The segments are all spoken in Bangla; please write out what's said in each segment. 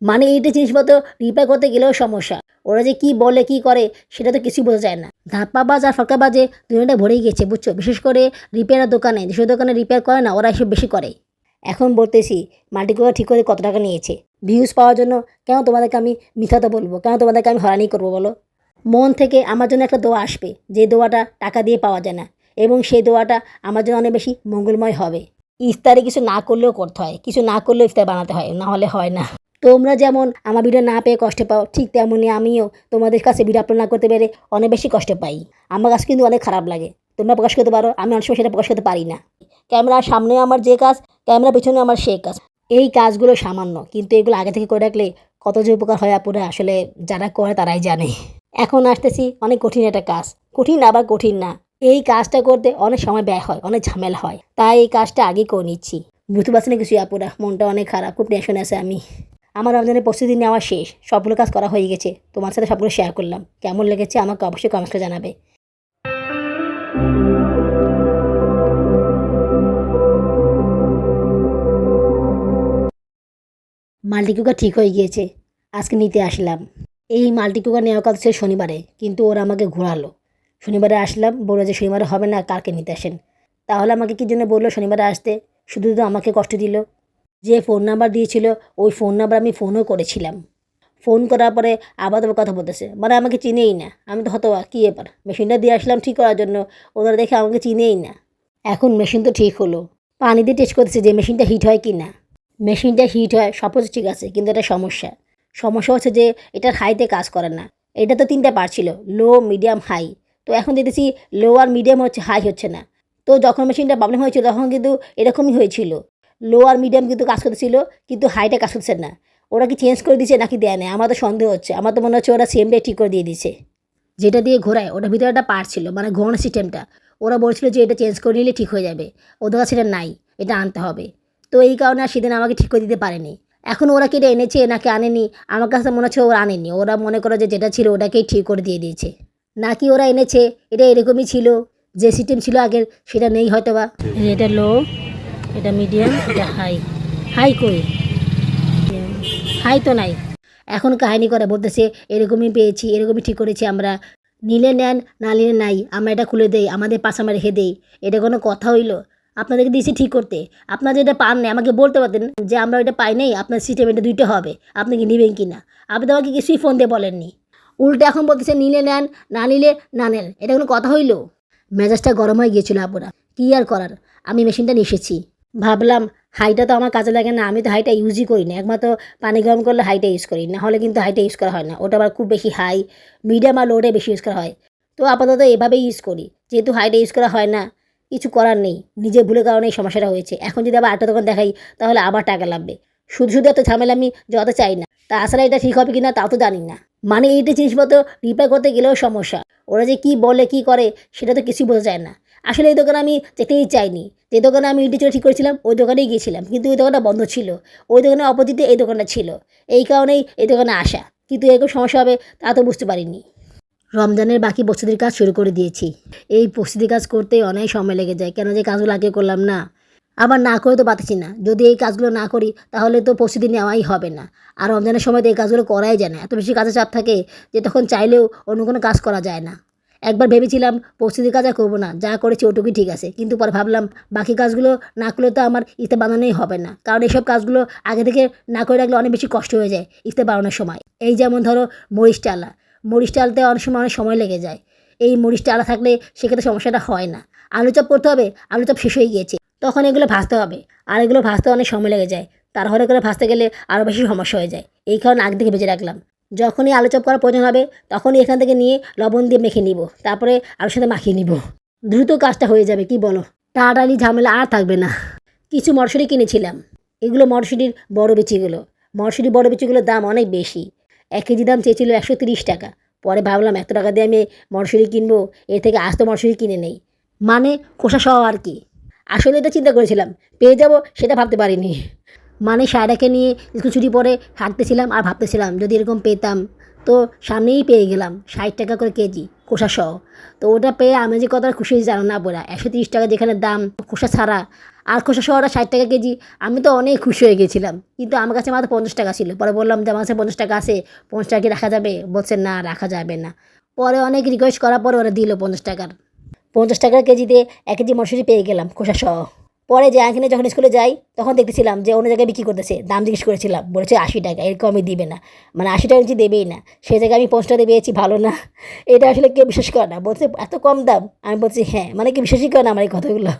মানে এইটা জিনিসপত্র রিপেয়ার করতে গেলেও সমস্যা। ওরা যে কি বলে কি করে সেটা তো কিছুই বোঝা যায় না। ধাপ্পাবাজ আর ফাঁকাবাজে দুজনটা ভরেই গেছে বুঝছো। বিশেষ করে রিপেয়ারের দোকানে, যেসব দোকানে রিপেয়ার করে না ওরা এসব বেশি করে। এখন বলতেছি মাল্টিকুলার ঠিক করে কত টাকা নিয়েছে ভিউজ পাওয়ার জন্য? কেন তোমাদেরকে আমি মিথ্যাটা বলবো, কেন তোমাদেরকে আমি হয়রানি করবো বলো? মন থেকে আমার জন্য একটা দোয়া আসবে, যে দোয়াটা টাকা দিয়ে পাওয়া যায় না, এবং সেই দোয়াটা আমার জন্য অনেক বেশি মঙ্গলময় হবে। ইফতারে কিছু না করলেও করতে হয়, কিছু না করলেও ইফতার বানাতে হয়, না হলে হয় না। তোমরা যেমন আমার ভিডিও না পেয়ে কষ্ট পাও, ঠিক তেমনই আমিও তোমাদের কাছে ভিডিও আপলোড না করতে পেরে অনেক বেশি কষ্ট পাই। আমার কাছে কিন্তু অনেক খারাপ লাগে। তোমরা প্রকাশ করতে পারো, আমি অনেক সময় সেটা প্রকাশ করতে পারি না। ক্যামেরার সামনে আমার যে কাজ, ক্যামেরার পেছনে আমার সেই কাজ। এই কাজগুলো সামান্য, কিন্তু এগুলো আগে থেকে করে রাখলে কত যে উপকার হয় আপুরা, আসলে যারা করে তারাই জানে। এখন আসতেছি অনেক কঠিন একটা কাজ। কঠিন আবার কঠিন না, এই কাজটা করতে অনেক সময় ব্যয় হয়, অনেক ঝামেলা হয়, তাই এই কাজটা আগেই করে নিচ্ছি। বুঝতে পারছি না কিছু আপুরা, মনটা অনেক খারাপ, খুব টেনশনে আছে আমি। আমার রমজানের প্রস্তুতি নেওয়া শেষ, সবগুলো কাজ করা হয়ে গেছে। তোমার সাথে সবগুলো শেয়ার করলাম, কেমন লেগেছে আমাকে অবশ্যই কমেন্টে জানাবে। মাল্টি কুকার ঠিক হয়ে গিয়েছে, আজকে নিতে আসলাম। এই মাল্টি কুকার নেওয়ার কথা ছিল শনিবারে, কিন্তু ওরা আমাকে ঘোরালো। শনিবারে আসলাম, বললো যে শনিবারে হবে না, কালকে নিতে আসেন। তাহলে আমাকে কী জন্য বললো শনিবারে আসতে? শুধু তো আমাকে কষ্ট দিল। যে ফোন নাম্বার দিয়েছিল ওই ফোন নাম্বার আমি ফোনও করেছিলাম। ফোন করার পরে আবার তোমার কথা বলতেছে, মানে আমাকে চিনেই না। আমি তো হতবাক, কী ব্যাপার, মেশিনটা দিয়ে আসলাম ঠিক করার জন্য, ওরা দেখে আমাকে চিনেই না। এখন মেশিন তো ঠিক হলো, পানি দিয়ে টেস্ট করতেছে যে মেশিনটা হিট হয় কি না। মেশিনটা হিট হয়, সব কিছু ঠিক আছে, কিন্তু এটা সমস্যা। সমস্যা হচ্ছে যে এটার হাইতে কাজ করে না। এটা তো 3টা পার্ট ছিল, লো, মিডিয়াম, হাই। তো এখন দেখতেছি লো আর মিডিয়াম হচ্ছে, হাই হচ্ছে না। তো যখন মেশিনটা প্রবলেম হয়েছিল তখন কিন্তু এরকমই হয়েছিল। লো আর মিডিয়াম কিন্তু কাজ করতেছিল, কিন্তু হাইটা কাজ করছে না। ওরা কি চেঞ্জ করে দিয়েছে নাকি দেয় না, আমার তো সন্দেহ হচ্ছে। আমার তো মনে হচ্ছে ওরা সেম ডে ঠিক করে দিয়ে দিয়েছে। যেটা দিয়ে ঘোরায় ওটার ভিতরে একটা পার্ট ছিল, মানে ঘোরানোর সিস্টেমটা। ওরা বলছিল যে এটা চেঞ্জ করে নিলে ঠিক হয়ে যাবে, ওদের কাছে এটা নাই, এটা আনতে হবে। তো এই কারণে আর সেদিন আমাকে ঠিক করে দিতে পারেনি। এখন ওরা কি এটা এনেছে নাকি আনেনি, আমার কাছে মনে হচ্ছে ওরা আনেনি। ওরা মনে করে যে যেটা ছিল ওটাকেই ঠিক করে দিয়ে দিয়েছে। নাকি ওরা এনেছে, এটা এরকমই ছিল, যে সিস্টেম ছিল আগের সেটা নেই হয়তো বা। এটা লো, এটা মিডিয়াম, এটা হাই। হাই কই? হাই তো নাই। এখন কাহিনী করে বলতেছে এরকমই পেয়েছি, এরকমই ঠিক করেছি আমরা। নিলে নেন, না নিলে নাই, আমরা এটা খুলে দেই, আমাদের পাশে আমরা রেখে দেই। এটা কোনো কথা হইলো? আপনাদেরকে দিয়েছি ঠিক করতে, আপনারা যেটা পান না আমাকে বলতে পারতেন যে আমরা ওইটা পাই নাই, আপনার সিস্টেম এটা 2টা হবে, আপনি কি নেবেন কি না? আপনি তো আমাকে কিছুই ফোন দিয়ে বলেননি। উল্টে এখন বলতেছে নিলে নেন, না নিলে না নেন। এটা কোনো কথা হইলো? মেজাজটা গরম হয়ে গিয়েছিল আপুরা, কী আর করার। আমি মেশিনটা নিয়ে এসেছি। ভাবলাম হাইটা তো আমার কাজে লাগে না, আমি তো হাইটা ইউজই করি না, একমাত্র পানি গরম করলে হাইটা ইউজ করি, না হলে কিন্তু হাইটা ইউজ করা হয় না। ওটা আবার খুব বেশি হাই, মিডিয়াম আর লোডে বেশি ইউজ করা হয়। তো আপাতত এভাবেই ইউজ করি, যেহেতু হাইটা ইউজ করা হয় না। কিছু করার নেই, নিজের ভুলের কারণে এই সমস্যাটা হয়েছে। এখন যদি আবার আরেকটা দোকান দেখাই তাহলে আবার টাকা লাগবে। শুধু শুধু এত ঝামেলা আমি যত চাই না। তা আসলে এটা ঠিক হবে কিনা তাও তো জানি না। মানে এইটা জিনিসপত্র রিপেয়ার করতে গেলেও সমস্যা। ওরা যে কি বলে কি করে সেটা তো কিছুই বোঝা যায় না। আসলে এই দোকানে আমি যেতেই চাইনি। যে দোকানে আমি ইটি ঠিক করেছিলাম ওই দোকানেই গিয়েছিলাম, কিন্তু ওই দোকানটা বন্ধ ছিল। ওই দোকানের অপোজিটে এই দোকানটা ছিল, এই কারণেই এই দোকানে আসা। কিন্তু এরকম সমস্যা হবে তা তো বুঝতে পারিনি। রমজানের বাকি প্রস্তুতির কাজ শুরু করে দিয়েছি। এই প্রস্তুতি কাজ করতে অনেক সময় লেগে যায়, কেন যে কাজগুলো আগে করলাম না। আবার না করে তো পারতেছি না, যদি এই কাজগুলো না করি তাহলে তো প্রস্তুতি নেওয়াই হবে না। আর রমজানের সময় তো এই কাজগুলো করাই যায় না, এত বেশি কাজের চাপ থাকে যে তখন চাইলেও অন্য কোনো কাজ করা যায় না। একবার ভেবেছিলাম প্রস্তুতির কাজ আর করবো না, যা করেছি ওটুকুই ঠিক আছে। কিন্তু পরে ভাবলাম বাকি কাজগুলো না করলে তো আমার ইফতার বানানোই হবে না, কারণ এইসব কাজগুলো আগে থেকে না করে রাখলে অনেক বেশি কষ্ট হয়ে যায় ইফতার বানানোর সময়। এই যেমন ধরো মরিচ টালা, মরিচ টালতে অনেক সময় অনেক সময় লেগে যায়। এই মরিচ টালা থাকলে সেক্ষেত্রে সমস্যাটা হয় না। আলু চপ করতে হবে, আলু চপ শেষ হয়ে গিয়েছে, তখন এগুলো ভাজতে হবে, আর এগুলো ভাজতে অনেক সময় লেগে যায়। তাড়াহুড়ো করে ভাজতে গেলে আরও বেশি সমস্যা হয়ে যায়। এই কারণে আগে থেকে ভেজে রাখলাম, যখনই আলু চপ করার প্রয়োজন হবে তখনই এখান থেকে নিয়ে লবণ দিয়ে মেখে নিব, তারপরে আলুর সাথে মাখিয়ে নিব। দ্রুত কাজটা হয়ে যাবে, কি বলো? তাড়াতাড়ি ঝামেলা আর থাকবে না। কিছু মটরশুঁটি কিনেছিলাম, এগুলো মটরশুঁটির বড় বিচিগুলো। মটরশুঁটির বড় বিচিগুলোর দাম অনেক বেশি। 1 কেজি দাম চেয়েছিল 130 টাকা। পরে ভাবলাম এত টাকা দিয়ে আমি মটরশুঁটি কিনবো, এর থেকে আস্ত মটরশুঁটি কিনে নেই, মানে খোসা সহ আর কি। আসলে এটা চিন্তা করেছিলাম, পেয়ে যাব সেটা ভাবতে পারিনি। মানে সায়রাকে নিয়ে স্কুল ছুটি পরে হাঁটতেছিলাম আর ভাবতেছিলাম যদি এরকম পেতাম। তো সামনেই পেয়ে গেলাম 60 টাকা করে কেজি খোসা সহ। তো ওটা পেয়ে আমি যে কতটা খুশি হয়েছি জানো না পুরা। 130 টাকা যেখানে দাম খোসা ছাড়া, আর খোসা সহ ওরা 60 টাকা কেজি। আমি তো অনেক খুশি হয়ে গেছিলাম, কিন্তু আমার কাছে মাত্র 50 টাকা ছিল। পরে বললাম যে আমার কাছে 50 টাকা আছে, 50 টাকা কি রাখা যাবে? বলছে না, রাখা যাবে না। পরে অনেক রিকোয়েস্ট করার পরে ওরা দিল 50 টাকার। 50 টাকার কেজিতে 1 কেজি মটরশুঁটি পেয়ে গেলাম খোসা সহ। পরে যে এখানে যখন স্কুলে যাই তখন দেখতেছিলাম যে অন্য জায়গায় বিক্রি করতেছে, দাম জিজ্ঞেস করেছিলাম, বলেছে 80 টাকা, এর কমে দিবে না, মানে 80 টাকা নিচে দেবেই না। সেই জায়গায় আমি 50 টাকা পেয়েছি, ভালো না? এটা আসলে কেউ বিশ্বাস করে না, বলছে এত কম দাম। আমি বলছি হ্যাঁ, মানে কেউ বিশ্বাসই করে না আমার এই কথাগুলো।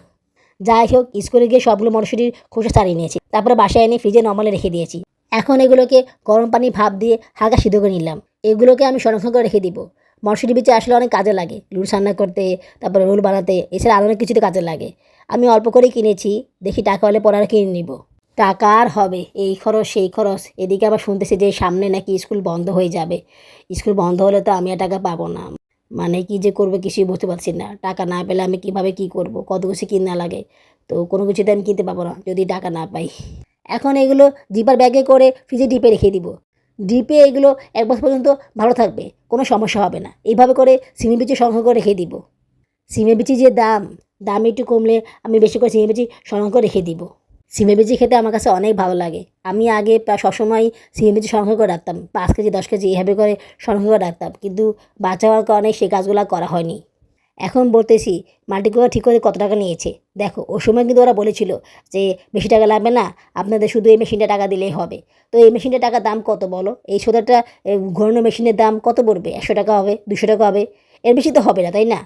যাই হোক, স্কুলে গিয়ে সবগুলো মটরশুঁটির খোসা ছাড়িয়ে নিয়েছি, তারপরে বাসায় এনে ফ্রিজে নর্মালে রেখে দিয়েছি। এখন এগুলোকে গরম পানি ভাপ দিয়ে হালকা সিদ্ধ করে নিলাম। এগুলোকে আমি সংরক্ষণ করে রেখে দিব। মটরশুঁটি বীজ আসলে অনেক কাজে লাগে, লুল রান্না করতে, তারপরে রোল বানাতে, এছাড়া আরও অনেক কিছুতে কাজে লাগে। আমি অল্প করেই কিনেছি, দেখি টাকা হলে পরে আর কিনে নিব। টাকা আর হবে, এই খরচ সেই খরচ, এদিকে আবার শুনতেছি যে সামনে নাকি স্কুল বন্ধ হয়ে যাবে। স্কুল বন্ধ হলে তো আমি আর টাকা পাবো না, মানে কি যে করবো কিছুই বুঝতে পারছি না। টাকা না পেলে আমি কিভাবে কি করব, কত কিছু কিনা লাগে, তো কোনো কিছুতে আমি কিনতে পারবো না যদি টাকা না পাই। এখন এগুলো জিপার ব্যাগে করে ফ্রিজে ডিপে রেখে দিব। ডিপে এগুলো 1 বছর পর্যন্ত ভালো থাকবে, কোনো সমস্যা হবে না। এইভাবে করে সিমের বিচি সংগ্রহ করে রেখে দিব। সিমের বিচি যে দাম একটু কমলে আমি বেশি করে সিমের বিচি সংগ্রহ করে রেখে দিব। সিমের বিচি খেতে আমার কাছে অনেক ভালো লাগে। আমি আগে প্রায় সবসময় সিমের বিচি সংগ্রহ করে রাখতাম, 5 কেজি 10 কেজি এভাবে করে সংগ্রহ করে রাখতাম, কিন্তু বাচ্চা হওয়ার কারণে সেই কাজগুলো করা হয়নি। এখন বলতেছি মাল্টিকুকার ঠিক করে কত টাকা নিয়েছে দেখো। ওই সময় কিন্তু ওরা বলেছিল যে বেশি টাকা লাগবে না, আপনাদের শুধু এই মেশিনটা টাকা দিলেই হবে। তো এই মেশিনটার টাকার দাম কত বলো? এই সোদাটা ঘোরানো মেশিনের দাম কত পড়বে? 100 টাকা হবে, 200 টাকা হবে, এর বেশি তো হবে না, তাই না?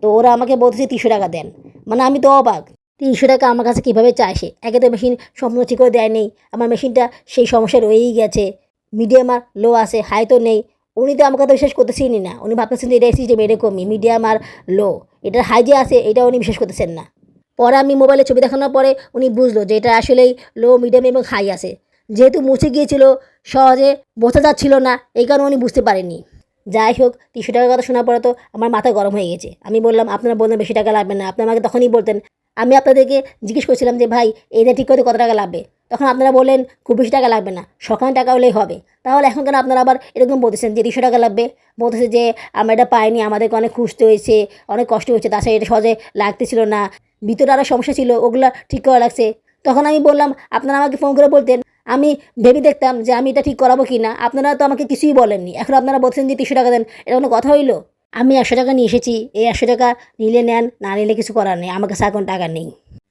তো ওরা আমাকে বলতেছে 300 টাকা দেন। মানে আমি তো অবাক, 300 টাকা আমার কাছে কীভাবে চায় সে? একে তো মেশিন সম্পূর্ণ ঠিক করে দেয় নেই, আমার মেশিনটা সেই সমস্যা রয়েই গেছে। মিডিয়াম আর লো আছে, হাই তো নেই। উনি তো আমার কথা বিশ্বাস করতেছেনই না, উনি ভাবতেছেন যে এটা সিস্টেম এরকমই মিডিয়াম আর লো, এটার হাই যে আছে এটা উনি বিশ্বাস করতেছেন না। পরে আমি মোবাইলে ছবি দেখানোর পরে উনি বুঝলো যে এটা আসলেই লো, মিডিয়াম এবং হাই আছে। যেহেতু মুছে গিয়েছিল, সহজে বোঝা যাচ্ছিল না, এই কারণে উনি বুঝতে পারেনি। যাই হোক, 300 টাকার কথা শোনার পরে তো আমার মাথা গরম হয়ে গেছে। আমি বললাম আপনারা বললেন বেশি টাকা লাগবে না, আপনি আমাকে তখনই বলতেন। আমি আপনাদেরকে জিজ্ঞেস করছিলাম যে ভাই এটা ঠিক করতে কত টাকা লাগবে, তখন আপনারা বললেন খুব বেশি টাকা লাগবে না, সকালে টাকা হলেই হবে। তাহলে এখন কেন আপনারা আবার এরকম বলতেছেন যে 200 টাকা লাগবে? বলতেছে যে আমরা এটা পাইনি, আমাদেরকে অনেক খুঁজতে হয়েছে, অনেক কষ্ট হয়েছে, তাছাড়া এটা সহজে লাগতেছিল না, ভিতরে আরও সমস্যা ছিল, ওগুলা ঠিক করা লাগছে। তখন আমি বললাম আপনারা আমাকে ফোন করে বলতেন, আমি ভেবে দেখতাম যে আমি এটা ঠিক করাবো কি না। আপনারা তো আমাকে কিছুই বলেননি, এখন আপনারা বলছেন যে 300 টাকা দেন, এটা কোনো কথা হইলো? আমি 100 টাকা নিয়ে এসেছি, এই 100 টাকা নিলে নেন, না নিলে কিছু করার নেই, আমার কাছে এখন টাকা নেই।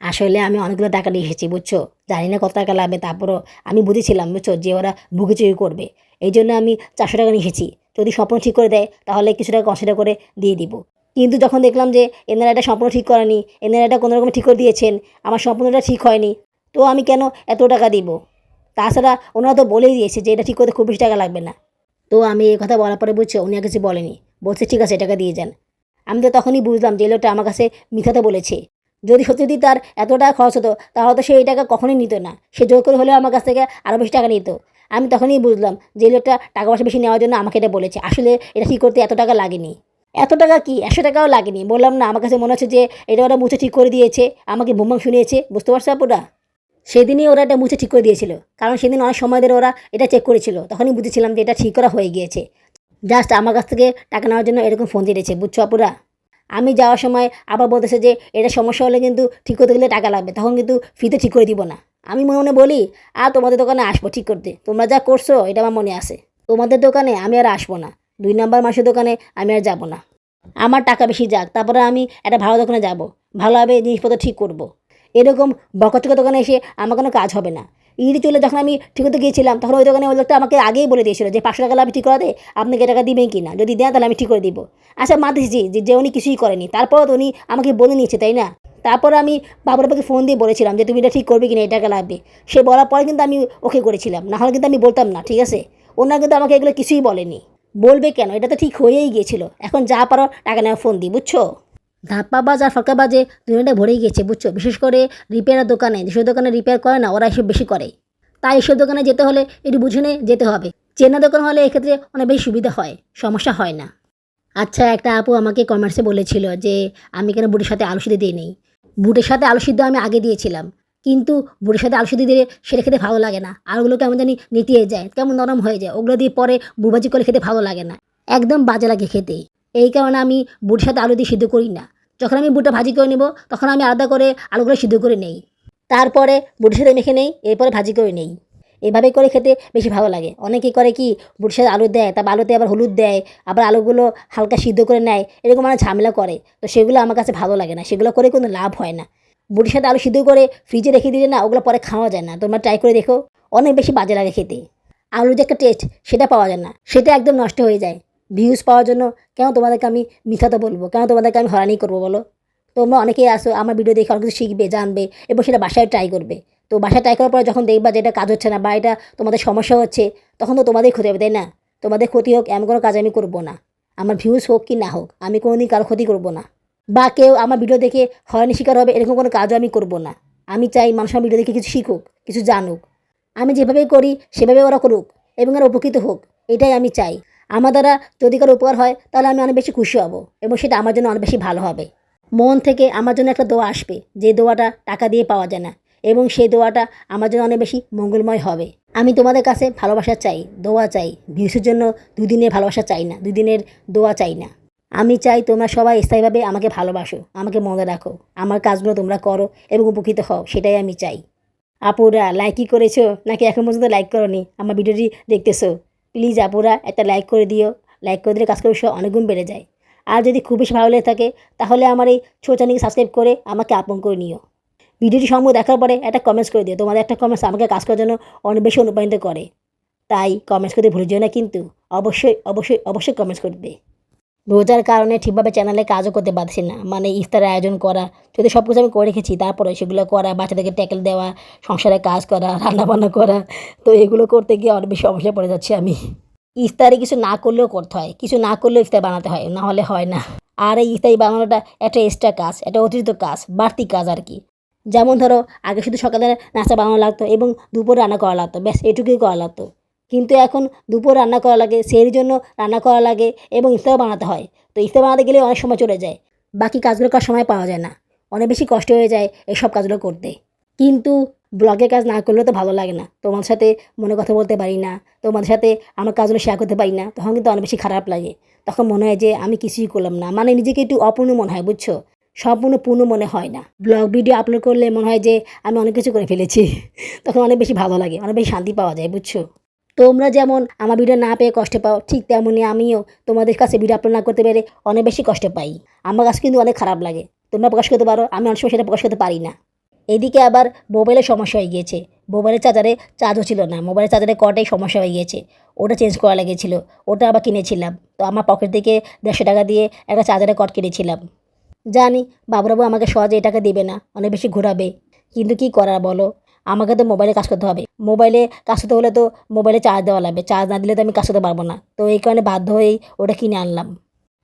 আসলে আমি অনেকগুলো টাকা নিয়ে এসেছি বুঝছো, জানি না কত টাকা লাগবে, তারপরও আমি বুঝেছিলাম বুঝছো যে ওরা ভুগিচুরি করবে, এই জন্য আমি 400 টাকা নিয়ে এসেছি। যদি সম্পূর্ণ ঠিক করে দেয় তাহলে কিছু টাকা কনসিডার করে দিয়ে দিব। কিন্তু যখন দেখলাম যে এনারা এটা সম্পূর্ণ ঠিক করেনি, এনারা এটা কোনো রকম ঠিক করে দিয়েছেন, আমার সম্পূর্ণটা ঠিক হয়নি, তো আমি কেন এত টাকা দিব? তাছাড়া ওনারা তো বলেই দিয়েছে যে এটা ঠিক করতে খুব বেশি টাকা লাগবে না। তো আমি এই কথা বলার পরে বুঝছো উনি আর কিছু বলেনি, বলছে ঠিক আছে টাকা দিয়ে যান। আমি তো তখনই বুঝলাম যে লোকটা আমার কাছে মিথ্যাতে বলেছে। যদি সত্যি তার এত টাকা খরচ হতো তাহলে তো সে এই টাকা কখনোই নিত না, সে জোর করে হলেও আমার কাছ থেকে আরও বেশি টাকা নিত। আমি তখনই বুঝলাম যে লোকটা টাকা পয়সা বেশি নেওয়ার জন্য আমাকে এটা বলেছে, আসলে এটা ঠিক করতে এত টাকা লাগেনি। এত টাকা কি, 100 টাকাও লাগেনি। বললাম না, আমার কাছে মনে হচ্ছে যে এটা ওরা মুছে ঠিক করে দিয়েছে, আমাকে বুমবাং শুনিয়েছে, বুঝতে পারছো আপুরা? সেদিনই ওরা এটা মুছে ঠিক করে দিয়েছিল, কারণ সেদিন অনেক সময় ধরে ওরা এটা চেক করেছিল, তখনই বুঝেছিলাম যে এটা ঠিক করা হয়ে গিয়েছে। জাস্ট আমার কাছ থেকে টাকা নেওয়ার জন্য এরকম ফোন দিয়েছে, বুঝছো আপুরা? আমি যাওয়ার সময় আবার বলতেছে যে এটা সমস্যা হলে কিন্তু ঠিক করতে গেলে টাকা লাগবে, তখন কিন্তু ফ্রিতে ঠিক করে দিব না। আমি মনে মনে বলি আর তোমাদের দোকানে আসবো ঠিক করতে, তোমরা যা করছো এটা আমার মনে আছে, তোমাদের দোকানে আমি আর আসবো না, 2 নাম্বার মাসের দোকানে আমি আর যাবো না। আমার টাকা বেশি যাক, তারপরে আমি একটা ভালো দোকানে যাব, ভালোভাবে জিনিসপত্র ঠিক করব। এরকম বকচকা দোকানে এসে আমার কোনো কাজ হবে না। ঈদ চলে যখন আমি ঠিক করতে গিয়েছিলাম তখন ওই দোকানে ওই লোকটা আমাকে আগেই বলে দিয়েছিল যে 500 টাকা আমি ঠিক করাতে আপনাকে টাকা দিবেন কি না, যদি দেন তাহলে আমি ঠিক করে দিব। আচ্ছা মানতেছি যে উনি কিছুই করেনি, তারপর তো উনি আমাকে বলে নিয়েছে তাই না? তারপর আমি বাবুর বাবাকে ফোন দিয়ে বলেছিলাম যে তুমি এটা ঠিক করবে কিনা, এই টাকা লাগবে। সে বলার পরে কিন্তু আমি ওকে করেছিলাম, না হলে কিন্তু আমি বলতাম না, ঠিক আছে? ওনারা কিন্তু আমাকে এগুলো কিছুই বলেনি। বলবে কেন, এটা তো ঠিক হয়েই গিয়েছিল। এখন যা পারো টাকা নেওয়া ফোন দিই, বুঝছো? ধাপ্পাবাজ আর ফাঁকাবাজে দুজনটা ভরেই গেছে বুঝছো, বিশেষ করে রিপেয়ারের দোকানে, যেসব দোকানে রিপেয়ার করে না ওরা এসব বেশি করে। তাই এসব দোকানে যেতে হলে একটু বুঝে নিয়ে যেতে হবে। চেনা দোকান হলে এক্ষেত্রে অনেক বেশি সুবিধা হয়, সমস্যা হয় না। আচ্ছা, একটা আপু আমাকে কমেন্টসে বলেছিল যে আমি কেন বুটের সাথে আলু সিদ্ধ দিই নেই। বুটের সাথে আলু সিদ্ধ আমি আগে দিয়েছিলাম, কিন্তু বুটের সাথে আলু সিদ্ধ দিলে সেটা খেতে ভালো লাগে না, আলুগুলো কেমন জানি নেতিয়ে যায়, কেমন নরম হয়ে যায়, ওগুলো দিয়ে পরে বুভাজি করে খেতে ভালো লাগে না, একদম বাজে লাগে খেতে। এই কারণে আমি বুটের সাথে আলু দিয়ে সিদ্ধ করি না। যখন আমি বুটটা ভাজি করে নেব তখন আমি আলাদা করে আলুগুলো সিদ্ধ করে নেই। তারপরে বুটের সাথে মেখে নেই, এরপরে ভাজি করে নেই। এভাবে করে খেতে বেশি ভালো লাগে। অনেকে করে কি বুটের সাথে আলু দেয়, তারপর আলুতে আবার হলুদ দেয়, আবার আলুগুলো হালকা সিদ্ধ করে নেয়, এরকম অনেক ঝামেলা করে। তো সেগুলো আমার কাছে ভালো লাগে না, সেগুলো করে কোনো লাভ হয় না। বুটের সাথে আলু সিদ্ধ করে ফ্রিজে রেখে দিলে না, ওগুলো পরে খাওয়া যায় না। তোমরা ট্রাই করে দেখো, অনেক বেশি বাজে লাগে খেতে। আলুর যে একটা টেস্ট সেটা পাওয়া যায় না, সেটা একদম নষ্ট হয়ে যায়। ভিউজ পাওয়ার জন্য কেন তোমাদেরকে আমি মিথ্যা তো বলবো, কেন তোমাদেরকে আমি হয়রানি করবো বলো? তোমরা অনেকেই আসো আমার ভিডিও দেখে অনেক কিছু শিখবে, জানবে এবং সেটা বাসায় ট্রাই করবে। তো বাসায় ট্রাই করার পরে যখন দেখবা যে এটা কাজ হচ্ছে না বা এটা তোমাদের সমস্যা হচ্ছে, তখন তো তোমাদেরই ক্ষতি হবে, তাই না? তোমাদের ক্ষতি হোক এমন কোনো কাজ আমি করবো না। আমার ভিউজ হোক কি না হোক, আমি কোনোদিন কারো ক্ষতি করবো না। বা কেউ আমার ভিডিও দেখে হয়রানি শিকার হবে এরকম কোনো কাজও আমি করবো না। আমি চাই মানুষ আমার ভিডিও দেখে কিছু শিখুক, কিছু জানুক। আমি যেভাবে করি সেভাবে ওরা করুক এবং ওরা উপকৃত হোক, এটাই আমি চাই। আমার দ্বারা যদি কারো উপকার হয় তাহলে আমি অনেক বেশি খুশি হব এবং সেটা আমার জন্য অনেক বেশি ভালো হবে। মন থেকে আমার জন্য একটা দোয়া আসবে, যে দোয়াটা টাকা দিয়ে পাওয়া যায় না, এবং সেই দোয়াটা আমার জন্য অনেক বেশি মঙ্গলময় হবে। আমি তোমাদের কাছে ভালোবাসা চাই, দোয়া চাই। ভিউসের জন্য দুদিনের ভালোবাসা চাই না, দুদিনের দোয়া চাই না। আমি চাই তোমরা সবাই স্থায়ীভাবে আমাকে ভালোবাসো, আমাকে মনে রাখো, আমার কাজগুলো তোমরা করো এবং উপকৃত হও, সেটাই আমি চাই। আপুরা লাইকই করেছো নাকি এখন পর্যন্ত লাইক করোনি আমার ভিডিওটি দেখতেছো? প্লিজ আপুরা একটা লাইক করে দিও। লাইক করে দিলে কাজ করার বিষয় অনেক গুণ বেড়ে যায়। আর যদি খুব বেশি ভালো লেগে থাকে তাহলে আমার এই ছোট চ্যানেলকে সাবস্ক্রাইব করে আমাকে আপন করে নিও। ভিডিওটি সম্পূর্ণ দেখার পরে একটা কমেন্টস করে দিও। তোমাদের একটা কমেন্টস আমাকে কাজ করার জন্য অনেক বেশি অনুপ্রাণিত করে। তাই কমেন্টস করতে ভুলে যেও না কিন্তু। অবশ্যই অবশ্যই অবশ্যই কমেন্টস করবে। রোজার কারণে ঠিকভাবে চ্যানেলে কাজও করতে পারছি না, মানে ইফতারের আয়োজন করা, যদি সব কিছু আমি করে রেখেছি তারপরে সেগুলো করা, বাচ্চাদেরকে ট্যাকেল দেওয়া, সংসারে কাজ করা, রান্নাবান্না করা, তো এগুলো করতে গিয়ে অনেক বেশি সমস্যায় পড়ে যাচ্ছি আমি। ইফতারে কিছু না করলেও করতে হয়, কিছু না করলেও ইফতার বানাতে হয়, না হলে হয় না। আর এই ইফতারি বানানোটা একটা এক্সট্রা কাজ, একটা অতিরিক্ত কাজ, বাড়তি কাজ আর কি। যেমন ধরো আগে শুধু সকালে নাস্তা বানানো লাগতো এবং দুপুরে রান্না করা লাগতো, ব্যাস এটুকুই করা লাগতো। কিন্তু এখন দুপুর রান্না করা লাগে, সেহরির জন্য রান্না করা লাগে এবং ইফতারও বানাতে হয়। তো ইফতার বানাতে গেলে অনেক সময় চলে যায়, বাকি কাজগুলো করার সময় পাওয়া যায় না। অনেক বেশি কষ্ট হয়ে যায় এইসব কাজগুলো করতে। কিন্তু ব্লগের কাজ না করলেও তো ভালো লাগে না, তোমাদের সাথে মনে কথা বলতে পারি না, তোমাদের সাথে আমার কাজগুলো শেয়ার করতে পারি না, তখন কিন্তু অনেক বেশি খারাপ লাগে। তখন মনে হয় যে আমি কিছুই করলাম না, মানে নিজেকে একটু অপূর্ণ মনে হয়, বুঝছো? সম্পূর্ণ পূর্ণ মনে হয় না। ব্লগ ভিডিও আপলোড করলে মনে হয় যে আমি অনেক কিছু করে ফেলেছি তখন অনেক বেশি ভালো লাগে, অনেক বেশি শান্তি পাওয়া যায়, বুঝছো? তোমরা যেমন আমার ভিডিও না পেয়ে কষ্ট পাও, ঠিক তেমনই আমিও তোমাদের কাছে ভিডিও আপলোড না করতে পেরে অনেক বেশি কষ্ট পাই। আমার কাছে কিন্তু অনেক খারাপ লাগে। তোমরা প্রকাশ করতে পারো, আমি অনেক সময় সেটা প্রকাশ করতে পারি না। এদিকে আবার মোবাইলের সমস্যা হয়ে গিয়েছে। মোবাইলের চার্জারে চার্জও ছিল না, মোবাইলের চার্জারে কটাই সমস্যা হয়ে গিয়েছে। ওটা চেঞ্জ করা লেগেছিল, ওটা আবার কিনেছিলাম। তো আমার পকেট থেকে 150 টাকা দিয়ে একটা চার্জারের কর্ড কিনেছিলাম। জানি বাবুরাবু আমাকে সহজে এই টাকা দেবে না, অনেক বেশি ঘোরাবে। কিন্তু কি করার বলো, আমাকে তো মোবাইলে কাজ করতে হবে। মোবাইলে কাজ করতে হলে তো মোবাইলে চার্জ দেওয়া লাগবে, চার্জ না দিলে তো আমি কাজ করতে পারবো না। তো এই কারণে বাধ্য হয়েই ওটা কিনে আনলাম।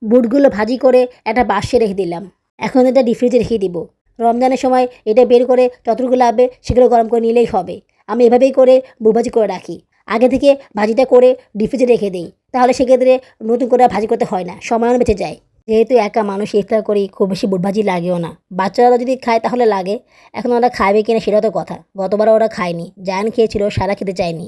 বুটগুলো ভাজি করে একটা বাক্সে রেখে দিলাম, এখন এটা ডিপ ফ্রিজে রেখে দিব। রমজানের সময় এটা বের করে যতটুকু লাগবে সেগুলো গরম করে নিলেই হবে। আমি এভাবেই করে বুট ভাজি করে রাখি। আগে থেকে ভাজিটা করে ডিপ ফ্রিজে রেখে দিই, তাহলে সেক্ষেত্রে নতুন করে আর ভাজি করতে হয় না, সময়ও বেঁচে যায়। যেহেতু একা মানুষ ইফতার করি, খুব বেশি বুট ভাজি লাগেও না। বাচ্চারা যদি খায় তাহলে লাগে, এখন ওরা খাবে কিনা সেটা তো কথা। গতবার ওরা খায়নি, জায়ান খেয়েছিল, সারা খেতে চায়নি।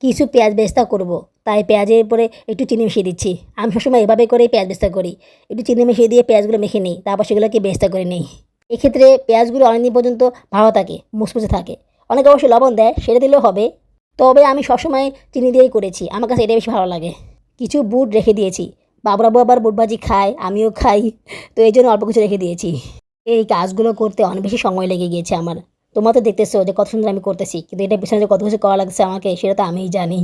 কিছু পেঁয়াজ বেরেস্তা করব, তাই পেঁয়াজের উপরে একটু চিনি মিশিয়ে দিচ্ছি। আমি সবসময় এভাবে করেই পেঁয়াজ বেরেস্তা করি, একটু চিনি মিশিয়ে দিয়ে পেঁয়াজগুলো মেখে নিই, তারপর সেগুলোকে বেরেস্তা করে নিই। এক্ষেত্রে পেঁয়াজগুলো অনেকদিন পর্যন্ত ভালো থাকে, মুচমুচে থাকে। অনেকে অবশ্যই লবণ দেয়, সেটা দিলেও হবে। তবে আমি সবসময় চিনি দিয়েই করেছি, আমার কাছে এটাই বেশি ভালো লাগে। কিছু বুট রেখে দিয়েছি, বাবুরাবু আবার বুট ভাজি খায়, আমিও খাই, তো এই জন্য অল্প কিছু রেখে দিয়েছি। এই কাজগুলো করতে অনেক বেশি সময় লেগে গিয়েছে আমার। তোমরা তো দেখতেছো যে কত সুন্দর আমি করতেছি, কিন্তু এটা পিছনে যে কত কিছু করা লাগছে আমাকে সেটা তো আমিই জানি।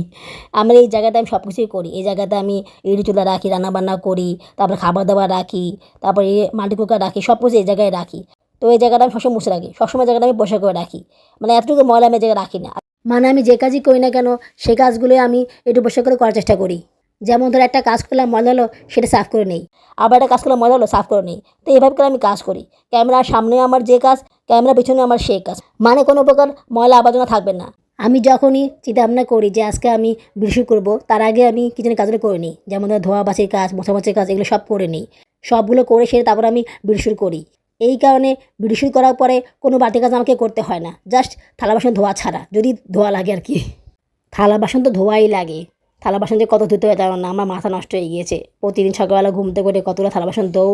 আমার এই জায়গাটা আমি সব কিছুই করি, এই জায়গাতে আমি ইডি চুলা রাখি, রান্নাবান্না করি, তারপরে খাবার দাবার রাখি, তারপরে মাল্টি কুকার রাখি, সব কিছু এই জায়গায় রাখি। তো এই জায়গাটা আমি সবসময় মুছে রাখি, সবসময় জায়গাটা আমি পরিষ্কার করে রাখি, মানে এতটুকু ময়লা আমি এই জায়গায় রাখি না। মানে আমি যে কাজই করি না কেন সেই কাজগুলোই আমি একটু পরিষ্কার করে করার চেষ্টা করি। যেমন ধরো একটা কাজ করলাম, ময়লা হলো, সেটা সাফ করে নেই। আবার একটা কাজ করলাম, ময়লা হলো, সাফ করে নেই। তো এভাবে করে আমি কাজ করি। ক্যামেরার সামনে আমার যে কাজ, ক্যামেরার পিছনে আমার সেই কাজ, মানে কোনো প্রকার ময়লা আবর্জনা থাকবে না। আমি যখনই চিন্তাভাবনা করি যে আজকে আমি ভিডিও শুট করবো, তার আগে আমি কিচেনের কাজগুলো করে নিই। যেমন ধরো ধোয়া বাছির কাজ, মোছামাছির কাজ, এগুলো সব করে নিই। সবগুলো করে সেরে তারপর আমি ভিডিও শুট করি। এই কারণে ভিডিও শুট করার পরে কোনো বাড়তি কাজ আমাকে করতে হয় না, জাস্ট থালা বাসন ধোয়া ছাড়া, যদি ধোয়া লাগে আর কি। থালা বাসন তো ধোয়াই লাগে। থালা বাসন যে কত ধুতে হয় জানো না, আমার মাথা নষ্ট হয়ে গিয়েছে। প্রতিদিন সকালবেলা ঘুম থেকে উঠে কতগুলো থালা বাসন ধোও,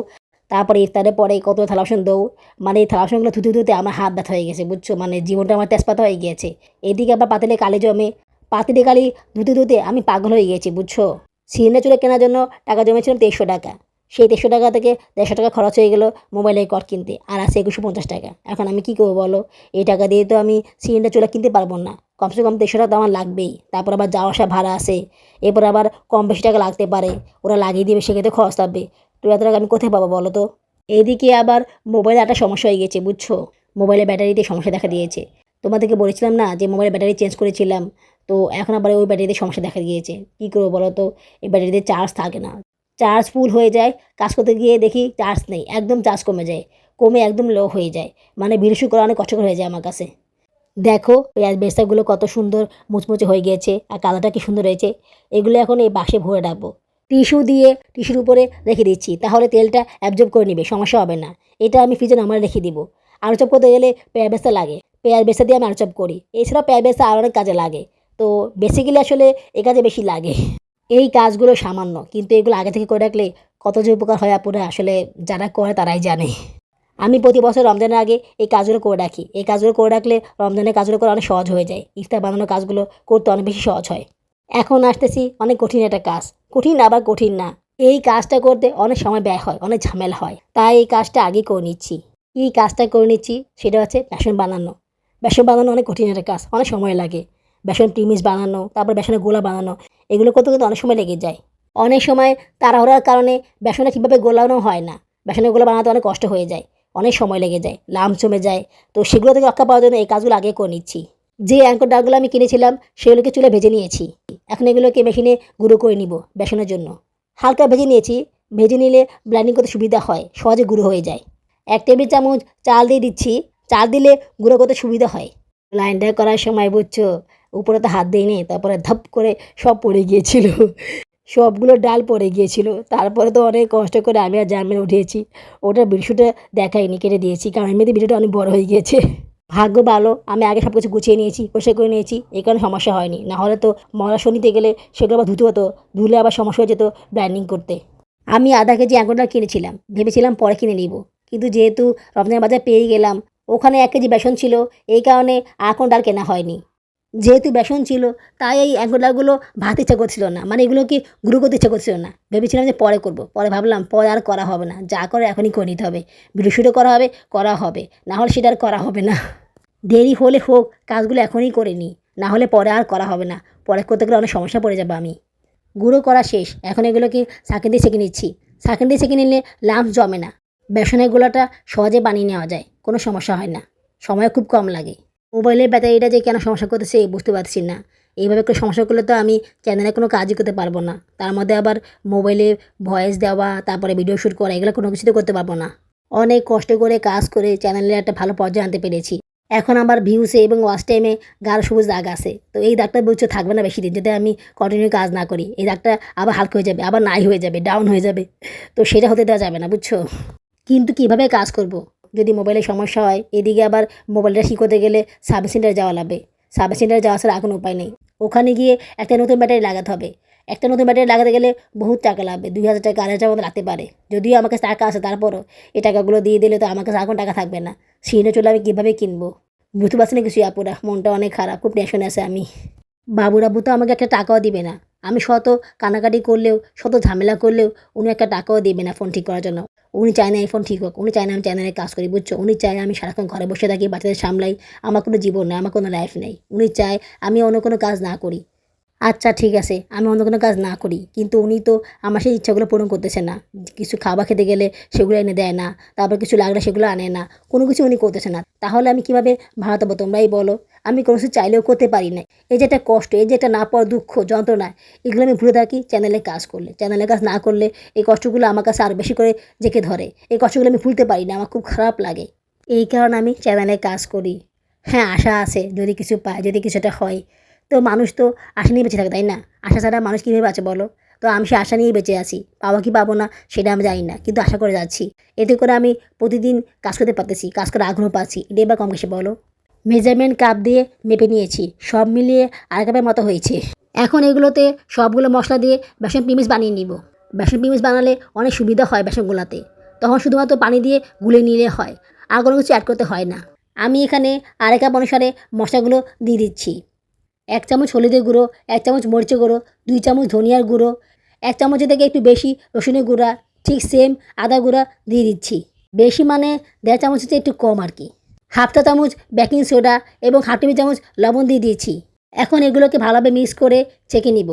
তারপরে ইফতারের পরে কত থালা বাসন দৌড়, মানে এই থালা বাসনগুলো ধুতে ধুতে আমার হাত ব্যথা হয়ে গেছে বুঝছো, মানে জীবনটা আমার তেজপাতা হয়ে গিয়েছে। এদিকে আবার পাতিলে কালি জমে, পাতিলে কালি ধুতে ধুতে আমি পাগল হয়ে গেছি বুঝছো। সিলিন্ডার চুলা কেনার জন্য টাকা জমেছিলাম 2300 টাকা, সেই 2300 টাকা থেকে 150 টাকা খরচ হয়ে গেলো মোবাইলের কট কিনতে, আর আছে 2150 টাকা। এখন আমি কী করবো বলো, এই টাকা দিয়ে তো আমি সিলিন্ডার চুলা কিনতে পারবো না, কমসে কম 2300 টাকা তো আমার লাগবেই। তারপর আবার যাওয়া আসা ভাড়া আছে, এরপর আবার কম বেশি টাকা লাগতে পারে, ওরা লাগিয়ে দিবে, সেক্ষেত্রে খরচ থাকবে। তো এত টাকা আমি কোথায় পাবো বলো তো। এইদিকে আবার মোবাইলে একটা সমস্যা হয়ে গেছে বুঝছো, মোবাইলের ব্যাটারিতে সমস্যা দেখা দিয়েছে। তোমাদেরকে বলেছিলাম না যে মোবাইলের ব্যাটারি চেঞ্জ করেছিলাম, তো এখন আবার ওই ব্যাটারিতে সমস্যা দেখা দিয়েছে। কী করবো বলো তো, এই ব্যাটারিতে চার্জ থাকে না, চার্জ ফুল হয়ে যায়, কাজ করতে গিয়ে দেখি চার্জ নেই, একদম চার্জ কমে যায়, কমে একদম লো হয়ে যায়, মানে বিরসু করা অনেক কষ্টকর হয়ে যায় আমার কাছে। দেখো পেঁয়াজ বেরেস্তাগুলো কত সুন্দর মুচমুচে হয়ে গিয়েছে, আর কালারটা কি সুন্দর হয়েছে। এগুলো এখন এই বাক্সে ভরে রাখবো, টিস্যু দিয়ে টিস্যুর উপরে রেখে দিচ্ছি, তাহলে তেলটা অ্যাবজর্ব করে নেবে, সমস্যা হবে না। এটা আমি ফ্রিজে নামায় রেখে দিব। আলু চপ করতে গেলে পেঁয়াজ বেরেস্তা লাগে, পেঁয়াজ বেরেস্তা দিয়ে আমি আলু চপ করি, এছাড়াও পেঁয়াজ বেরেস্তা আর অনেক কাজে লাগে, তো বেসিক্যালি আসলে এই কাজে বেশি লাগে। এই কাজগুলো সামান্য, কিন্তু এগুলো আগে থেকে করে রাখলে কত যে উপকার হয় আপুরা, আসলে যারা করে তারাই জানে। আমি প্রতি বছর রমজানের আগে এই কাজগুলো করে রাখি, এই কাজগুলো করে রাখলে রমজানের কাজগুলো করা অনেক সহজ হয়ে যায়, ইফতার বানানোর কাজগুলো করতে অনেক বেশি সহজ হয়। এখন আসতেছি অনেক কঠিন একটা কাজ, কঠিন আবার কঠিন না, এই কাজটা করতে অনেক সময় ব্যয় হয়, অনেক ঝামেলা হয়, তাই এই কাজটা আগে করে নিচ্ছি। এই কাজটা করে নিচ্ছি সেটা হচ্ছে বেসন বানানো। বেসন বানানো অনেক কঠিন একটা কাজ, অনেক সময় লাগে। বেসন টিমিস বানানো, তারপর বেসনের গোলা বানানো, এগুলো করতে কিন্তু অনেক সময় লেগে যায়। অনেক সময় তাড়াহুড়ার কারণে বেসনটা ঠিকভাবে গোলানো হয় না, বেসনের গোলা বানাতে অনেক কষ্ট হয়ে যায়, অনেক সময় লেগে যায়, লাম্প জমে যায়। তো সেগুলো থেকে রক্ষা পাওয়ার জন্য এই কাজগুলো আগে করে নিচ্ছি। যে অ্যাঙ্কর ডালগুলো আমি কিনেছিলাম সেগুলোকে চুলে ভেজে নিয়েছি, এখন এগুলোকে মেশিনে গুঁড়ো করে নিব বেসনের জন্য। হালকা ভেজে নিয়েছি, ভেজে নিলে ব্লেন্ডিং করতে সুবিধা হয়, সহজে গুঁড়ো হয়ে যায়। 1 টেবিল চামচ চাল দিয়ে দিচ্ছি, চাল দিলে গুঁড়ো করতে সুবিধা হয়। লাইনটা করার সময় বুঝছো, উপরে তো হাত দিইনি, তারপরে ধাপ করে সব পড়ে গিয়েছিল, সবগুলো ডাল পড়ে গিয়েছিল। তারপরে তো অনেক কষ্ট করে আমি আর জামিন উঠিয়েছি, ওটার ভিডিওটা দেখাইনি, কেটে দিয়েছি, কারণ এমনিতে ভিডিওটা অনেক বড় হয়ে গিয়েছে। ভাগ্য ভালো আমি আগে সব কিছু গুছিয়ে নিয়েছি, পরিষ্কার করে নিয়েছি, এই কারণে সমস্যা হয়নি, না হলে তো মহারাষ্ট্র নিতে গেলে সেগুলো আবার ধুতে হতো, ধুলে আবার সমস্যা হয়ে যেত ব্র্যান্ডিং করতে। আমি আধা কেজি অ্যাঙ্কর কিনেছিলাম, ভেবেছিলাম পরে কিনে নিব, কিন্তু যেহেতু রমজান বাজার পেয়ে গেলাম, ওখানে 1 কেজি বেসন ছিল, এই কারণে এখন ডাল কেনা হয়নি। যেহেতু বেসন ছিল তাই এই অ্যাঙ্কর ভাত ইচ্ছা করছিল না, মানে এগুলোকে গুঁড়ো করতে ইচ্ছা করছিল না, ভেবেছিলাম যে পরে করব, পরে ভাবলাম পরে আর করা হবে না, যা করে এখনই করে নিতে হবে, ভিডিও শুটও করা হবে, না হলে সেটা আর করা হবে না। দেরি হলে হোক, কাজগুলো এখনই করে নিই, না হলে পরে আর করা হবে না, পরে করতে গেলে অনেক সমস্যা পড়ে যাবে আমি। গুঁড়ো করা শেষ, এখন এগুলোকে ছাঁকনি দিয়ে ছেঁকে নিচ্ছি, ছাঁকনি দিয়ে ছেঁকে নিলে লাম্প জমে না, বেসনের গোলাটা সহজে বানিয়ে নেওয়া যায়, কোনো সমস্যা হয় না, সময় খুব কম লাগে। মোবাইলের ব্যাটারিটা যে কেন সমস্যা করতেছে বুঝতে পারছি না, এইভাবে করে সমস্যা করলে তো আমি চ্যানেলে কোনো কাজই করতে পারবো না, তার মধ্যে আবার মোবাইলে ভয়েস দেওয়া, তারপরে ভিডিও শ্যুট করা, এগুলো কোনো কিছুতে করতে পারবো না। অনেক কষ্ট করে কাজ করে চ্যানেলে একটা ভালো পর্যায়ে আনতে পেরেছি, এখন আমার ভিউসে এবং ওয়াচ টাইমে গাঢ় সবুজ দাগ আছে, তো এই দাগটা বলছে থাকবে না বেশি দিন, যদি আমি কন্টিনিউ কাজ না করি, এই দাগটা আবার হালকা হয়ে যাবে, আবার নাই হয়ে যাবে, ডাউন হয়ে যাবে, তো সেটা হতে দেওয়া যাবে না বুঝছো। কিন্তু কিভাবে কাজ করব যদি মোবাইলের সমস্যা হয়, এদিকে আবার মোবাইলটা ঠিক করতে গেলে সার্ভিস সেন্টারে যাওয়া লাগবে, সার্ভিস সেন্টারে যাওয়া ছাড়া আর কোনো উপায় নেই, ওখানে গিয়ে একটা নতুন ব্যাটারি লাগাতে হবে, একটা নতুন ব্যাটারি লাগাতে গেলে বহুত টাকা লাগবে, 2000 টাকা 2500 মতো লাগতে পারে, যদিও আমার কাছে টাকা আছে, তারপরও এই টাকাগুলো দিয়ে দিলে তো আমার কাছে আর কোনো টাকা থাকবে না, সিনে চলে আমি কীভাবে কিনবো, বুঝতে পারছি না কিছু আপুরা, মনটা অনেক খারাপ, খুব টেনশনে আছে আমি। বাবু তো আমাকে একটা টাকাও দিবে না, আমি শত কানাকাটি করলেও, শত ঝামেলা করলেও উনি একটা টাকাও দেবে না ফোন ঠিক করার জন্য। উনি চায় না এই ফোন ঠিক হোক, উনি চায় না আমি চ্যানেলে কাজ করি বুঝছো, উনি চায় আমি সারাক্ষণ ঘরে বসে থাকি, বাচ্চাদের সামলাই, আমার কোনো জীবন নেই, আমার কোনো লাইফ নেই, উনি চায় আমি অন্য কোনো কাজ না করি। আচ্ছা ঠিক আছে, আমি অন্য কোনো কাজ না করি, কিন্তু উনি তো আমার সেই ইচ্ছাগুলো পূরণ করতেছে না, কিছু খাবার খেতে গেলে সেগুলো এনে দেয় না, তারপর কিছু লাগলে সেগুলো আনে না, কোনো কিছু উনি করতেছে না, তাহলে আমি কীভাবে ভাড়া দেবো তোমরাই বলো। আমি কোনো কিছু চাইলেও করতে পারি না, এই যে একটা কষ্ট, এই যে একটা না পাওয়ার দুঃখ যন্ত্রণা, এগুলো আমি ভুলে থাকি চ্যানেলে কাজ করলে, চ্যানেলে কাজ না করলে এই কষ্টগুলো আমার কাছে আরও বেশি করে জেঁকে ধরে, এই কষ্টগুলো আমি ভুলতে পারি না, আমার খুব খারাপ লাগে, এই কারণে আমি চ্যানেলে কাজ করি। হ্যাঁ আশা আছে যদি কিছু পায়, যদি কিছুটা হয়, তো মানুষ তো আশা নিয়ে বেঁচে থাকে তাই না, আশা ছাড়া মানুষ কীভাবে বাঁচে বলো, তো আমি সে আশা নিয়েই বেঁচে আছি, পাবো কি পাবো না সেটা আমি জানি না, কিন্তু আশা করে যাচ্ছি, এতে করে আমি প্রতিদিন কাজ করতে পারতেছি, কাজ করে আগ্রহ পাচ্ছি, এটাই বা কম বেশি বলো। মেজারমেন্ট কাপ দিয়ে মেপে নিয়েছি, সব মিলিয়ে আড়াই কাপের মতো হয়েছে। এখন এগুলোতে সবগুলো মশলা দিয়ে বেসন পিমিস বানিয়ে নিব, বেসন পিমিস বানালে অনেক সুবিধা হয় বেসনগুলোতে, তো তখন শুধুমাত্র পানি দিয়ে গুলে নিলে হয়, আর কোনো কিছু অ্যাড করতে হয় না। আমি এখানে আড়াই কাপ অনুসারে মশলাগুলো দিয়ে দিচ্ছি। 1 চামচ হলুদের গুঁড়ো, 1 চামচ মরিচের গুঁড়ো, 2 চামচ ধনিয়ার গুঁড়ো, 1 চামচের থেকে একটু বেশি রসুনের গুঁড়া, ঠিক সেম আদা গুঁড়া দিয়ে দিচ্ছি। বেশি মানে 1.5 চামচের চেয়ে একটু কম আর কি। 1/2 চা চামচ বেকিং সোডা এবং 1/2 টেবিল চামচ লবণ দিয়ে দিয়েছি। এখন এগুলোকে ভালোভাবে মিক্স করে ছেঁকে নিব।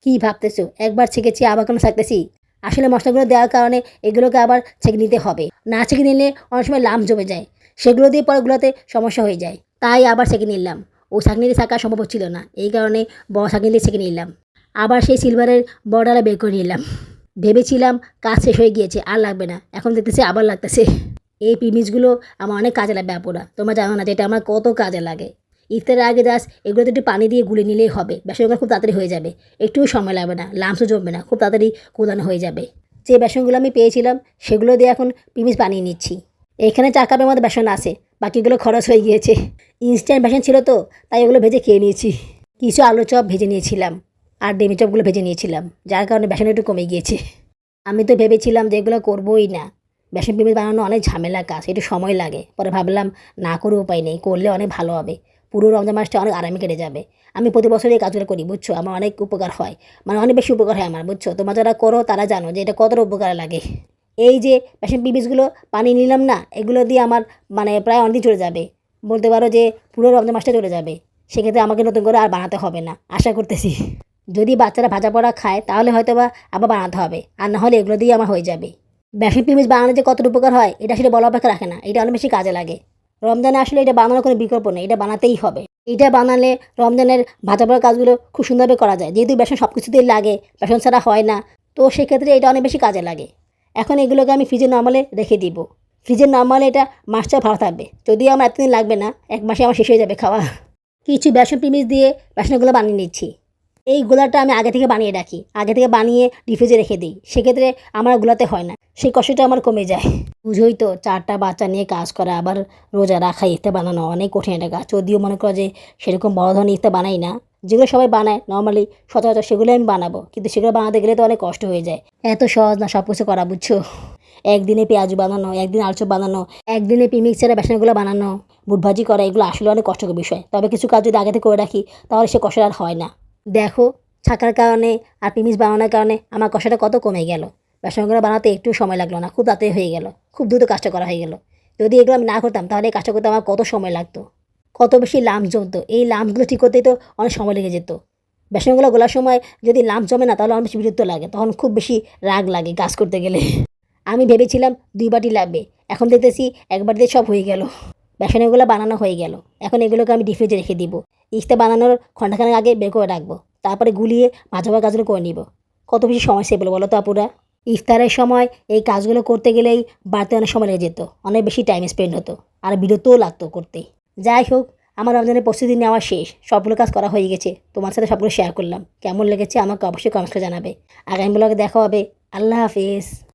কি ভাবতেছো, একবার ছেঁকেছি আবার কেন ছাঁকতেছি? আসলে মশলাগুলো দেওয়ার কারণে এগুলোকে আবার ছেঁকে নিতে হবে। না ছেঁকে নিলে অনেক সময় লাম জমে যায়, সেগুলো দিয়ে পরে গুলোতে সমস্যা হয়ে যায়। তাই আবার ছেঁকে নিলাম। ও ছাঁকনি দিয়ে ছাঁকা সম্ভব হচ্ছিল না, এই কারণে বড় ছাঁকনি দিয়ে ছেঁকে নিলাম। আবার সেই সিলভারের বড়াটা বের করে নিলাম। ভেবেছিলাম কাজ শেষ হয়ে গিয়েছে, আর লাগবে না, এখন দেখতেছি আবার লাগতেছে। এই প্রিমিসগুলো আমার অনেক কাজে লাগবে আপুরা, তোমরা জানো না যে এটা আমার কত কাজে লাগে। ইফতারের আগে জাস্ট এগুলোতে একটু পানি দিয়ে গুলে নিলেই হবে, বেসনগুলো খুব তাড়াতাড়ি হয়ে যাবে, একটু সময় লাগবে না, লামসও জমবে না, খুব তাড়াতাড়ি কোদানো হয়ে যাবে। যে বেসনগুলো আমি পেয়েছিলাম সেগুলো দিয়ে এখন প্রিমিস বানিয়ে নিচ্ছি। এখানে 4 কাপের মধ্যে বেসন আছে, বাকিগুলো খরচ হয়ে গিয়েছে। ইনস্ট্যান্ট বেসন ছিল তো, তাই ওগুলো ভেজে খেয়ে নিয়েছি। কিছু আলু চপ ভেজে নিয়েছিলাম, আর ডিমি চপগুলো ভেজে নিয়েছিলাম, যার কারণে বেসন একটু কমে গিয়েছে। আমি তো ভেবেছিলাম যে এগুলো করবোই না, বেসন প্রিমিস বানানো অনেক ঝামেলা কাজ, একটু সময় লাগে। পরে ভাবলাম না করে উপায় নেই, করলে অনেক ভালো হবে, পুরো রমজান মাসটা অনেক আরামে কেটে যাবে। আমি প্রতি বছর এই কাজগুলো করি, বুঝছো, আমার অনেক উপকার হয়, মানে অনেক বেশি উপকার হয় আমার, বুঝছো। তোমরা যারা করো তারা জানো যে এটা কতটা উপকার লাগে। এই যে বেসন প্রিমিসগুলো বানিয়ে নিলাম না, এগুলো দিয়ে আমার মানে প্রায় অনেকদিন চলে যাবে, বলতে পারো যে পুরো রমজান মাসটা চলে যাবে। সেক্ষেত্রে আমাকে নতুন করে আর বানাতে হবে না, আশা করতেছি। যদি বাচ্চারা ভাজা পোড়া খায় তাহলে হয়তো বা আবার বানাতে হবে, আর না হলে এগুলো দিয়ে আমার হয়ে যাবে। বেসন প্রিমিস বানানো যে কতটা উপকার হয় এটা আসলে বলা অপেক্ষা রাখে না, এটা অনেক বেশি কাজে লাগে। রমজানে আসলে এটা বানানোর কোনো বিকল্প নেই, এটা বানাতেই হবে। এটা বানালে রমজানের ভাজা পোড়া কাজগুলো খুব সুন্দরভাবে করা যায়, যেহেতু বেসন সব কিছুতেই লাগে, বেসন ছাড়া হয় না, তো সেক্ষেত্রে এটা অনেক বেশি কাজে লাগে। এখন এগুলোকে আমি ফ্রিজে নর্মালে রেখে দিব। ফ্রিজের নর্মালে এটা মাসটা ভালো থাকবে, যদিও আমার এতদিন লাগবে না, 1 মাসে আমার শেষ হয়ে যাবে খাওয়া। কিছু বেসন প্রিমিস দিয়ে বেসনগুলো বানিয়ে নিচ্ছি। এই গোলাটা আমি আগে থেকে বানিয়ে রাখি, আগে থেকে বানিয়ে ডিফ্রিজে রেখে দিই, সেক্ষেত্রে আমার গোলাতে হয় না, সেই কষ্টটা আমার কমে যায়। বুঝোই তো 4টা বাচ্চা নিয়ে কাজ করা, আবার রোজা রাখা, ইফতার বানানো অনেক কঠিন একটা কাজ। যদিও মনে করো যে সেরকম বড় ধরনের ইফতার বানাই না, যেগুলো সবাই বানায় নর্মালি সচরাচর সেগুলো আমি বানাবো, কিন্তু সেগুলো বানাতে গেলে তো অনেক কষ্ট হয়ে যায়। এত সহজ না সব কিছু করা, বুঝছো। একদিনে পেঁয়াজু বানানো, একদিন আলু চপ বানানো, একদিনে প্রিমিক্স ছাড়া বেসনগুলো বানানো, বুট ভাজি করা, এগুলো আসলে অনেক কষ্টকর বিষয়। তবে কিছু কাজ যদি আগে থেকে করে রাখি তাহলে সে কষ্ট আর হয় না। দেখো, ছাকার কারণে আর প্রিমিক্স বানানোর কারণে আমার কষ্টটা কত কমে গেল। বেসনগুলো বানাতে একটু সময় লাগলো না, খুব তাড়াতাড়ি হয়ে গেল, খুব দ্রুত কাজটা করা হয়ে গেল। যদি এগুলো আমি না করতাম তাহলে এই কাজটা করতে আমার কত সময় লাগতো, কত বেশি লাম্পস জমতো। এই লাম্পসগুলো ঠিক করতেই তো অনেক সময় লেগে যেত। বেসনগুলো গোলার সময় যদি লাম্পস জমে না তাহলে অনেক বেশি বিরক্ত লাগে, তখন খুব বেশি রাগ লাগে কাজ করতে গেলে। আমি ভেবেছিলাম 2 বাটি লাগবে, এখন দেখতেছি 1 বাটিতে সব হয়ে গেল। বেসনগুলো বানানো হয়ে গেল, এখন এগুলোকে আমি ডিপ ফ্রিজে রেখে দিব। ইফতার বানানোর ঘণ্টাখানেক আগে বের করে রাখবো, তারপরে গুলিয়ে ভাজা ভাজা কাজগুলো করে নিব। কত বেশি সময় সেভ হলো বলো তো আপুরা। ইফতারের সময় এই কাজগুলো করতে গেলেই বাড়তে অনেক সময় লেগে যেত, অনেক বেশি টাইম স্পেন্ড হতো, আর বিরতও লাগতো করতে। যাই হোক, আমার রমজানের প্রস্তুতি নেওয়া শেষ, সবগুলো কাজ করা হয়ে গেছে। তোমার সাথে সবগুলো শেয়ার করলাম, কেমন লেগেছে আমাকে অবশ্যই কমেন্টস করে জানাবে। আগামী ব্লগে দেখা হবে। আল্লাহ হাফিজ।